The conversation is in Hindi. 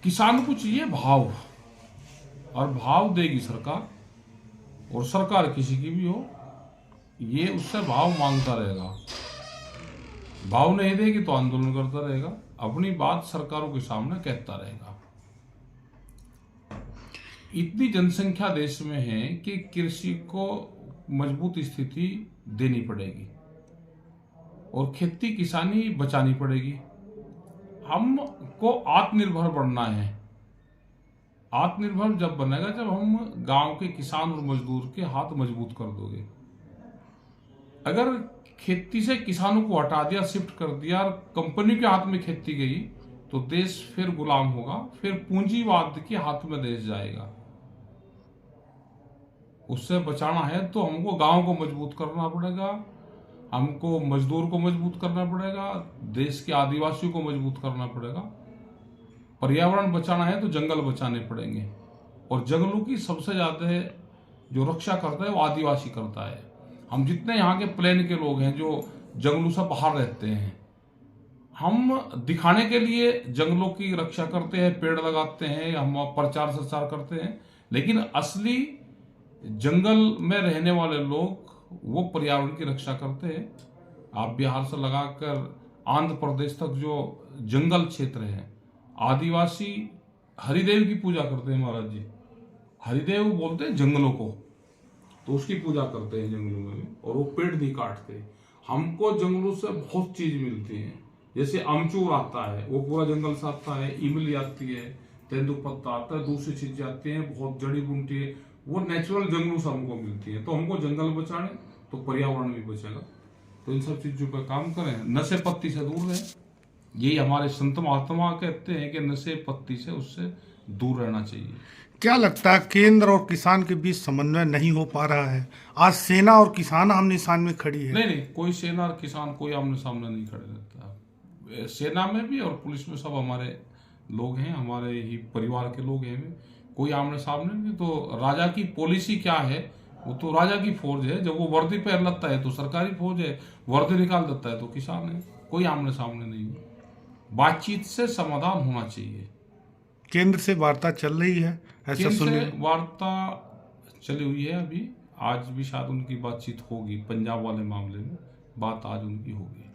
किसान को चाहिए भाव, और भाव देगी सरकार, और सरकार किसी की भी हो, ये उससे भाव मांगता रहेगा। भाव नहीं देगी तो आंदोलन करता रहेगा, अपनी बात सरकारों के सामने कहता रहेगा। इतनी जनसंख्या देश में है कि कृषि को मजबूत स्थिति देनी पड़ेगी और खेती किसानी बचानी पड़ेगी। हमको आत्मनिर्भर बनना है। आत्मनिर्भर जब बनेगा जब हम गांव के किसान और मजदूर के हाथ मजबूत कर दोगे। अगर खेती से किसानों को हटा दिया, शिफ्ट कर दिया और कंपनी के हाथ में खेती गई, तो देश फिर गुलाम होगा, फिर पूंजीवाद के हाथ में देश जाएगा। उससे बचाना है तो हमको गांव को मजबूत करना पड़ेगा, हमको मजदूर को मजबूत करना पड़ेगा, देश के आदिवासियों को मजबूत करना पड़ेगा। पर्यावरण बचाना है तो जंगल बचाने पड़ेंगे, और जंगलों की सबसे ज्यादा जो रक्षा करता है वो आदिवासी करता है। हम जितने यहाँ के प्लेन के लोग हैं जो जंगलों से बाहर रहते हैं, हम दिखाने के लिए जंगलों की रक्षा करते हैं, पेड़ लगाते हैं, हम प्रचार प्रसार करते हैं, लेकिन असली जंगल में रहने वाले लोग वो पर्यावरण की रक्षा करते हैं। आप बिहार से लगाकर आंध्र प्रदेश तक जो जंगल क्षेत्र है, आदिवासी हरिदेव की पूजा करते हैं महाराज जी। हरिदेव बोलते हैं जंगलों को, तो उसकी पूजा करते हैं जंगलों में, और वो पेड़ नहीं काटते। हमको जंगलों से बहुत चीज मिलती है, जैसे अमचूर आता है वो पूरा जंगल से आता है, इमली आती है, तेंदुपत्ता आता है, दूसरी चीजें आती हैं, बहुत जड़ी बूटी है, वो नेचुरल जंगलों से हमको मिलती है। तो हमको जंगल बचाने तो पर्यावरण भी बचेगा। तो इन सब चीजों पर काम करें, नशे पत्ती से दूर रहें। यही हमारे संत महात्मा कहते हैं कि नशे पत्ती से उससे दूर रहना चाहिए। क्या लगता है केंद्र और किसान के बीच समन्वय नहीं हो पा रहा है? आज सेना और किसान आमने सामने में खड़ी है। नहीं, कोई सेना और किसान कोई आमने सामने नहीं खड़े रहता। सेना में भी और पुलिस में सब हमारे लोग हैं, हमारे ही परिवार के लोग हैं, कोई आमने सामने नहीं। तो राजा की पॉलिसी क्या है, वो तो राजा की फौज है। जब वो वर्दी पहन लेता है तो सरकारी फौज है, वर्दी निकाल देता है तो किसान है। कोई आमने सामने नहीं है। बातचीत से समाधान होना चाहिए। केंद्र से वार्ता चल रही है, ऐसा सुनिए। वार्ता चली हुई है, अभी आज भी शायद उनकी बातचीत होगी। पंजाब वाले मामले में बात आज उनकी होगी।